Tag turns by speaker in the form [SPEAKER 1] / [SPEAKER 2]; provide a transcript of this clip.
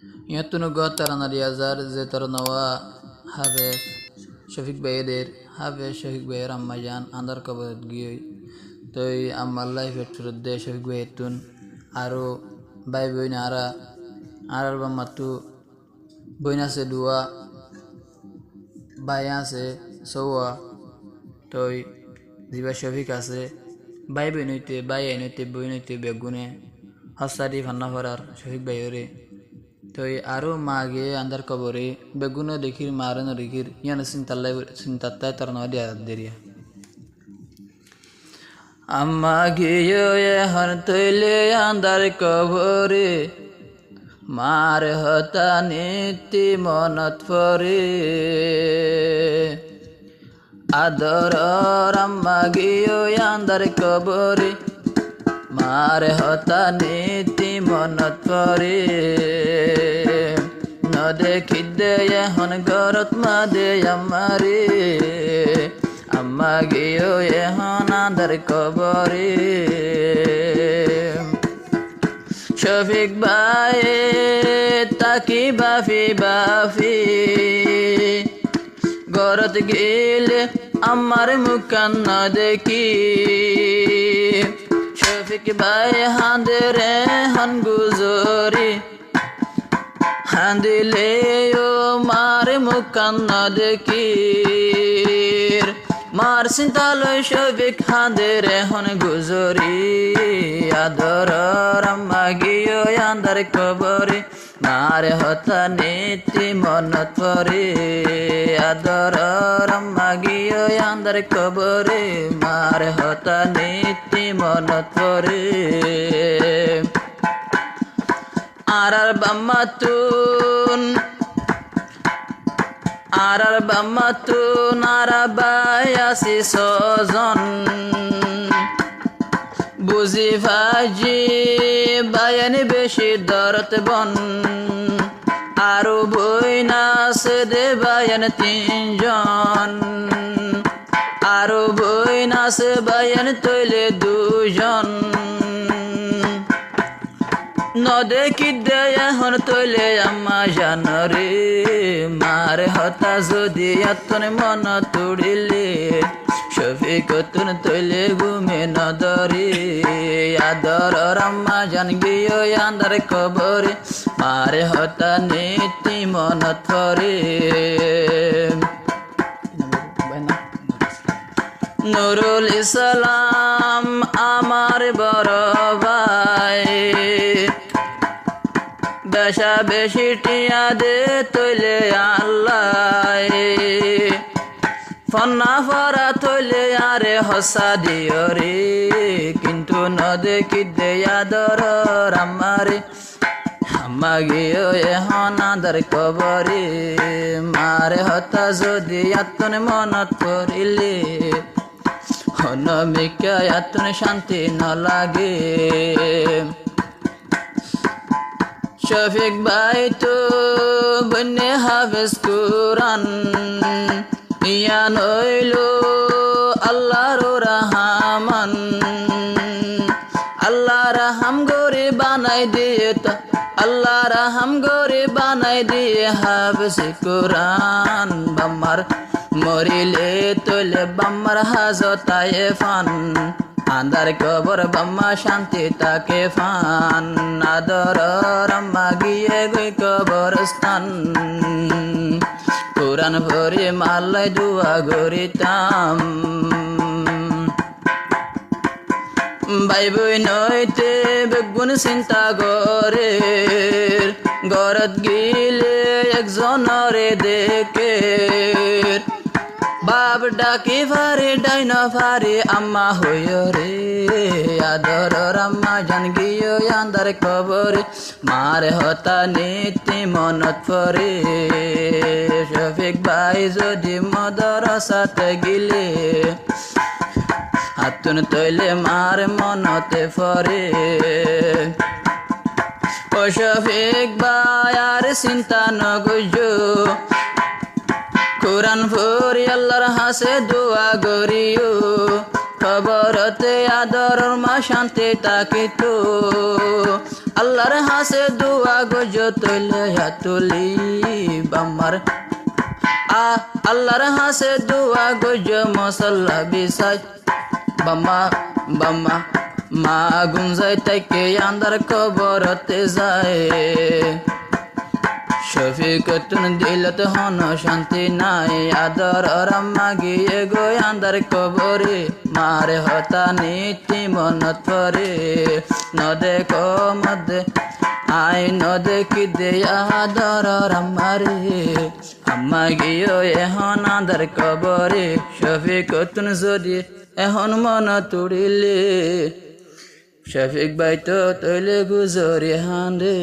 [SPEAKER 1] Yatunu Gotarana Riazar Zetarnova Haves Shafik Bayer Haves Shafik Bayer Amajan Andar Kabad Gui Toi Amalai Veturde Shafik Baytun Aro Bai Boinara Araba Matu Boinase Dua Bayase Soa Toi Diva Shafik Ase Bai Boinite Bayanite Boinite Begune Hasari Vanafarar Shafik Bayore Toi aru mage andar kabore beguna dekir marano dekir yan sintatta tarno dia deria amma giyo ye han toile andar kabore mar hata niti monat fore ador amma giyo andar kabore mar hata niti monat fore देखिदे ये हन गरत मादे यमारे अम्मा गियो ये हन अंदर कबरे शफीक भाई ताकि बाफी गरत गिले अम्मारे मुकान न देखी शफीक भाई हांदरे हन गुजरी Handile yo mare mukanna dekir Mar sintalo shobik handere hon guzori Ador rammagiyo yandar kabori Mare hota niti monat pori Ador rammagiyo yandar kabori Mare hota niti monat pori Arar bammatun arabaya si sozon buzi faji bayani beshi darat bon aru boina sede bayan tinjon aru boina se bayan toile dujon নদে কিদে এখন তৈলে আম্মা জানরে মারে হতা যদি আতন মন তুড়িলে শফিক তুন তৈলে ঘুমে নদরে আদর আম্মা জান গিয়ে আন্দার কবরে মারে হতা নীতি মন থরে নুরুল ইসলাম আমার বড় ভাই বেশা বেশি টিয়া দে তৈলে আল্লাহ ফন্না ফরা তৈলে আরে হসা দিও রে কিন্তু নদে কি দে আদর আমারে আম্মা গিয়ে এখন আদর কবরে মারে হতা যদি আত্মন মনত করিলে হনমিকা আত্মন শান্তি ন লাগে শফিক ভাই তো বন্যে হাফেজ কুরআন ইয়ান হইলো আল্লাহর রহমান আল্লাহ রহম করে বানাই দিয়ে তো আল্লাহ রহম করে বানাই দিয়ে হাফেজ কুরআন বাম্মার মরিলে তোলে বাম্মার হাজতায়ে ফান আন্দার কবর বাম্মা শান্তি তাকে ফান আদর রাম্মা গিয়ে গই কবরস্থান কুরআন ভরে মাল্লাই দুয়া গরিতাম ভাই বই নইতে বেগুন চিন্তা করে গরত গিলে একজনরে দেখে বাপ ডাকি ফারে ডাইন ফারে আম্মা হইয় রে আদর আম্মা জান গিয়ে আন্দার কবরে মারে হতা নীতি মনত পরে শফিক ভাই যদি মদরসাতে গিলে হাতুন তৈলে মার মনতে ফরে ও শফিক ভাই আর চিন্তা নগুজো কুরআন পড়ি আল্লাহর হাসে দোয়া করিও কবরতে আদর মা শান্তি তাকিতো আল্লাহর হাসে দুয়া গজ তৈলে হাতুলি বাম্মার আল্লাহর হাসে দুয়া গজ মশাল্লা বিসাই বাম্মা বাম্মা মা গুঞ্জাই তাইকে আন্দার কবরতে যায় শফিকতুন দিলত হন শান্তি নাই আদর রাম্মা গিয়ে গো আন্দার কবরে মারে হতা নীতি মনত পরে নদে কমদে আই নদে কি দে আদর রাম্মারে আম্মা গিয়ে এখন আন্দার কবরে শফিকতুন যদি এখন মন তুড়িলে শফিক ভাই তো তৈলে গুজরি হান্ডে